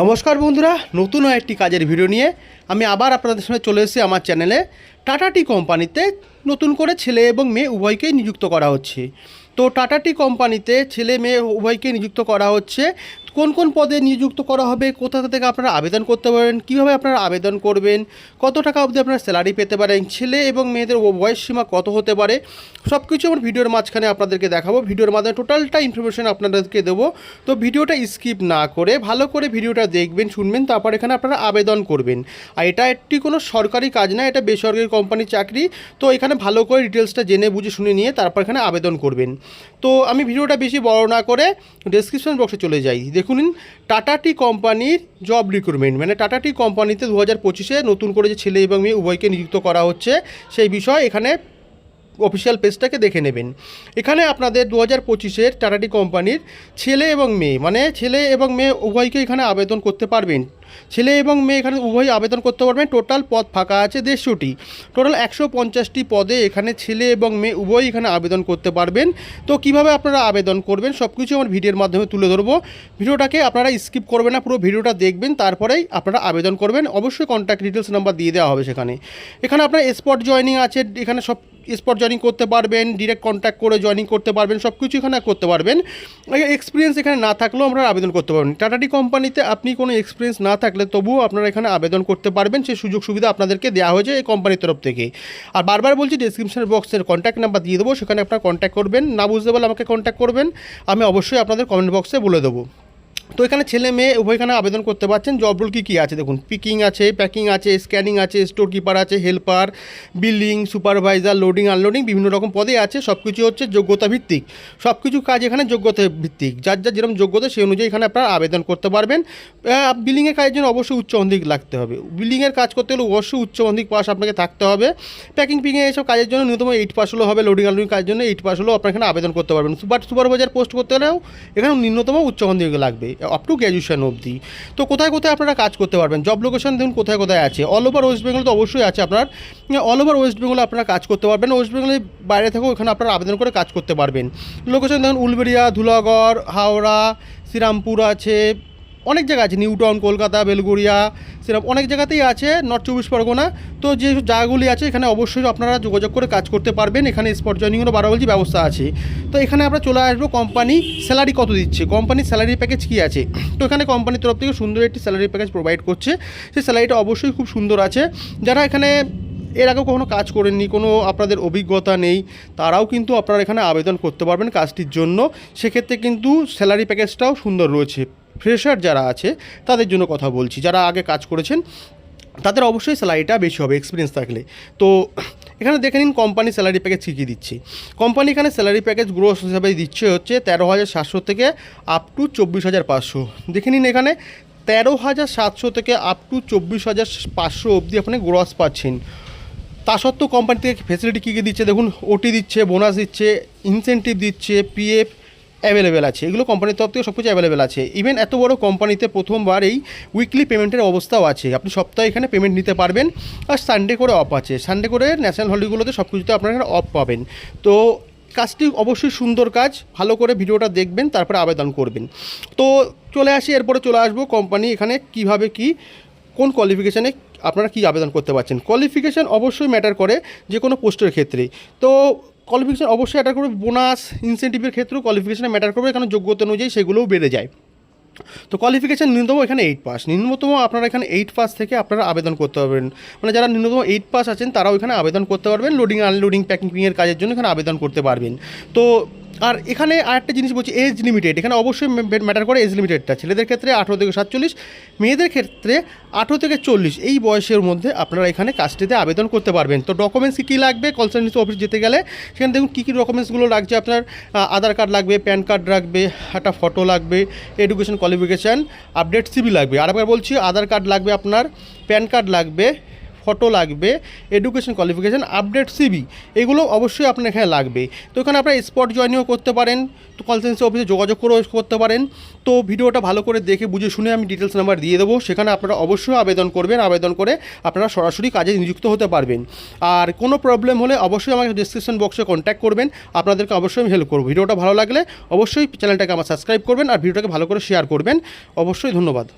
নমস্কার বন্ধুরা, নতুন একটি কাজের ভিডিও নিয়ে আমি আবার আপনাদের সামনে চলে এসেছি আমার চ্যানেলে। টাটা টি কোম্পানিতে নতুন করে ছেলে এবং মেয়ে উভয়কেই নিযুক্ত করা হচ্ছে। তো টাটা টি কোম্পানিতে ছেলে মেয়ে উভয়কে নিযুক্ত করা হচ্ছে। কোন কোন পদে নিযুক্ত করা হবে, কোথা থেকে আপনারা আবেদন করতে পারেন, কীভাবে আপনারা আবেদন করবেন, কত টাকা অবধি আপনারা স্যালারি পেতে পারেন, ছেলে এবং মেয়েদের বয়স সীমা কত হতে পারে, সব কিছু আমার ভিডিওর মাঝখানে আপনাদেরকে দেখাবো। ভিডিওর মাধ্যমে টোটালটা ইনফরমেশন আপনাদেরকে দেবো। তো ভিডিওটা স্কিপ না করে ভালো করে ভিডিওটা দেখবেন, শুনবেন, তারপর এখানে আপনারা আবেদন করবেন। আর এটা একটি কোনো সরকারি কাজ না, এটা বেসরকারি কোম্পানির চাকরি। তো এখানে ভালো করে ডিটেলসটা জেনে বুঝে শুনে নিয়ে তারপর এখানে আবেদন করবেন। তো আমি ভিডিওটা বেশি বড় না করে ডেসক্রিপশন বক্সে চলে যাই। দেখুন, টাটা টি কোম্পানির জব রিক্রুটমেন্ট, মানে টাটা টি কোম্পানিতে 2025-এ নতুন করে যে ছেলে এবং মেয়ে উভয়কে নিযুক্ত করা হচ্ছে সেই বিষয় এখানে অফিসিয়াল পেজটাকে দেখে নেবেন। এখানে আপনাদের 2025-এর টাটা টি কোম্পানির ছেলে এবং মেয়ে, মানে ছেলে এবং মেয়ে উভয়কে এখানে আবেদন করতে পারবেন। ছেলে এবং মেয়ে এখানে উভয়ই আবেদন করতে পারবেন। টোটাল পদ ফাঁকা আছে 150টি। টোটাল 150টি পদে এখানে ছেলে এবং মেয়ে উভয়ই এখানে আবেদন করতে পারবেন। তো কিভাবে আপনারা আবেদন করবেন সব কিছু আমার ভিডিওর মাধ্যমে তুলে ধরবো। ভিডিওটাকে আপনারা স্কিপ করবেন না, পুরো ভিডিওটা দেখবেন, তারপরেই আপনারা আবেদন করবেন। অবশ্যই কন্ট্যাক্ট ডিটেলস নাম্বার দিয়ে দেওয়া হবে সেখানে। এখানে আপনার স্পট জয়েনিং আছে, এখানে সব স্পট জয়েনিং করতে পারবেন, ডিরেক্ট কন্ট্যাক্ট করে জয়েনিং করতে পারবেন, সব কিছু এখানে করতে পারবেন। এক্সপিরিয়েন্স এখানে না থাকলেও আপনারা আবেদন করতে পারবেন। টাটা টি কোম্পানিতে আপনি কোনো এক্সপিরিয়েন্স না থাকলে তবুও আপনারা এখানে আবেদন করতে পারবেন। সেই সুযোগ সুবিধা আপনাদেরকে দেওয়া হয়েছে এই কোম্পানির তরফ থেকে। আর বারবার বলছি, ডেসক্রিপশন বক্সের কন্ট্যাক্ট নাম্বার দিয়ে দেবো, সেখানে আপনারা কন্ট্যাক্ট করবেন। না বুঝতে পারলে আমাকে কন্ট্যাক্ট করবেন, আমি অবশ্যই আপনাদের কমেন্ট বক্সে বলে দেবো। তো এখানে ছেলে মেয়ে উভয়খানে আবেদন করতে পারছেন। জব রোল কী আছে দেখুন, পিকিং আছে, প্যাকিং আছে, স্ক্যানিং আছে, স্টোর কিপার আছে, helper, billing, supervisor, loading unloading, বিভিন্ন রকম পদে আছে। সব কিছু হচ্ছে যোগ্যতা ভিত্তিক, সব কিছু কাজ এখানে যোগ্যতা ভিত্তিক। যার যার যেরকম যোগ্যতা সেই অনুযায়ী এখানে আপনারা আবেদন করতে পারবেন। বিলিংয়ের কাজের জন্য অবশ্যই উচ্চ মাধ্যমিক লাগতে হবে। বিলিংয়ের কাজ করতে হলে অবশ্যই উচ্চ মাধ্যমিক পাস আপনাকে থাকতে হবে। প্যাকিং পিকিং এইসব কাজের জন্য ন্যূনতম 8 পাস হলেও হবে। লোডিং আনলোডিং কাজের জন্য 8 পাস হলেও আপনারা এখানে আবেদন করতে পারবেন। সুপারভাইজার পোস্ট করতে হলেও এখানে ন্যূনতম উচ্চ মাধ্যমিক লাগবে, আপ টু গ্র্যাজুয়েশন অবধি। তো কোথায় কোথায় আপনারা কাজ করতে পারবেন, জব লোকেশন দেখুন কোথায় কোথায় আছে। অল ওভার ওয়েস্ট বেঙ্গল তো অবশ্যই আছে আপনার, অল ওভার ওয়েস্ট বেঙ্গলে আপনারা কাজ করতে পারবেন। ওয়েস্ট বেঙ্গলের বাইরে থেকেও এখানে আপনারা আবেদন করে কাজ করতে পারবেন। লোকেশন দেখুন উলবেড়িয়া, ধুলাগড়, হাওড়া, শ্রীরামপুর আছে, অনেক জায়গা আছে, নিউ টাউন, কলকাতা, বেলগড়িয়া, সেরকম অনেক জায়গাতেই আছে, নর্থ 24 পরগনা। তো যে জায়গাগুলি আছে এখানে অবশ্যই আপনারা যোগাযোগ করে কাজ করতে পারবেন। এখানে স্পট জয়েনিংয়েরও বলছি ব্যবস্থা আছে। তো এখানে আমরা চলে আসবো কোম্পানি স্যালারি কত দিচ্ছে, কোম্পানির স্যালারি প্যাকেজ কী আছে। তো এখানে কোম্পানির তরফ থেকে সুন্দর একটি স্যালারি প্যাকেজ প্রোভাইড করছে। সেই স্যালারিটা অবশ্যই খুব সুন্দর আছে। যারা এখানে এর আগেও কখনো কাজ করেননি, কোনো আপনাদের অভিজ্ঞতা নেই, তারাও কিন্তু আপনারা এখানে আবেদন করতে পারবেন কাজটির জন্য। সেক্ষেত্রে কিন্তু স্যালারি প্যাকেজটাও সুন্দর রয়েছে। ফ্রেশার যারা আছে তাদের জন্য কথা বলছি, যারা আগে কাজ করেছেন তাদের অবশ্যই স্যালারিটা বেশি হবে এক্সপিরিয়েন্স থাকলে। তো এখানে দেখে নিন কোম্পানি স্যালারি প্যাকেজ কী কী দিচ্ছে। কোম্পানি এখানে স্যালারি প্যাকেজ গ্রোস হিসাবে দিচ্ছে হচ্ছে 13,700 থেকে আপ টু 24,500। দেখে নিন এখানে 13,700 থেকে আপ টু 24,500 অবধি আপনি গ্রস পাচ্ছেন। তা সত্ত্বেও কোম্পানি থেকে ফেসিলিটি কী কী দিচ্ছে দেখুন, ওটি দিচ্ছে, বোনাস দিচ্ছে, ইনসেন্টিভ দিচ্ছে, পিএফ অ্যাভেলেবেল আছে। এগুলো কোম্পানির তরফ থেকে সব কিছু অ্যাভেলেবেল আছে। ইভেন এত বড় কোম্পানিতে প্রথমবার এই উইকলি পেমেন্টের অবস্থাও আছে। আপনি সপ্তাহে এখানে পেমেন্ট নিতে পারবেন। আর সানডে করে অফ আছে, সানডে করে ন্যাশনাল হলিডেগুলোতে সব কিছুতে আপনারা এখানে অফ পাবেন। তো কাজটি অবশ্যই সুন্দর কাজ, ভালো করে ভিডিওটা দেখবেন, তারপরে আবেদন করবেন। তো চলে আসি, এরপরে চলে আসবো কোম্পানি এখানে কীভাবে কি কোন কোয়ালিফিকেশানে আপনারা কি আবেদন করতে পারছেন। কোয়ালিফিকেশান অবশ্যই ম্যাটার করে যে কোনো পোস্টের ক্ষেত্রে। তো কোয়ালিফিকেশান অবশ্যই ম্যাটার করবে, বোনাস ইনসেন্টিভের ক্ষেত্রেও কোয়ালিফিকেশানে ম্যাটার করবে, কারণ যোগ্যতা অনুযায়ী সেগুলোও বেড়ে যায়। তো কোয়ালিফিকেশান ন্যূনতম এখানে 8 পাস, ন্যূনতম আপনারা এখানে 8 পাস থেকে আপনারা আবেদন করতে পারবেন। মানে যারা ন্যূনতম 8 পাস আছেন তারাও এখানে আবেদন করতে পারবেন। লোডিং আনলোডিং প্যাকিং পিংয়ের কাজের জন্য এখানে আবেদন করতে পারবেন। তো আর এখানে আরেকটা জিনিস বলছি, এজ লিমিটেড এখানে অবশ্যই ম্যাটার করে। এজ লিমিটেডটা ছেলেদের ক্ষেত্রে 18 থেকে 47, মেয়েদের ক্ষেত্রে 18 থেকে 40, এই বয়সের মধ্যে আপনারা এখানে কাজটিতে আবেদন করতে পারবেন। তো ডকুমেন্টস কী লাগবে, কনসার্ন অফিস যেতে গেলে সেখানে দেখুন কী কী ডকুমেন্টসগুলো লাগছে। আপনার আধার কার্ড লাগবে, প্যান কার্ড লাগবে, একটা ফটো লাগবে, এডুকেশন কোয়ালিফিকেশান, আপডেট সিভি লাগবে। আরেকবার বলছি, আধার কার্ড লাগবে, আপনার প্যান কার্ড লাগবে, ফটো লাগবে, এডুকেশন কোয়ালিফিকেশান, আপডেট সিভি, এগুলো অবশ্যই আপনার এখানে লাগবে। তো এখানে আপনারা স্পট জয়েনিংও করতে পারেন, তো কনসার্ন অফিসে যোগাযোগ করেও করতে পারেন। তো ভিডিওটা ভালো করে দেখে বুঝে শুনে আমি ডিটেলস নাম্বার দিয়ে দেবো, সেখানে আপনারা অবশ্যই আবেদন করবেন। আবেদন করে আপনারা সরাসরি কাজে নিযুক্ত হতে পারবেন। আর কোনো প্রবলেম হলে অবশ্যই আমাকে ডিসক্রিপশন বক্সে কন্ট্যাক্ট করবেন, আপনাদেরকে অবশ্যই আমি হেল্প করবো। ভিডিওটা ভালো লাগলে অবশ্যই চ্যানেলটাকে আমার সাবস্ক্রাইব করবেন আর ভিডিওটাকে ভালো করে শেয়ার করবেন। অবশ্যই ধন্যবাদ।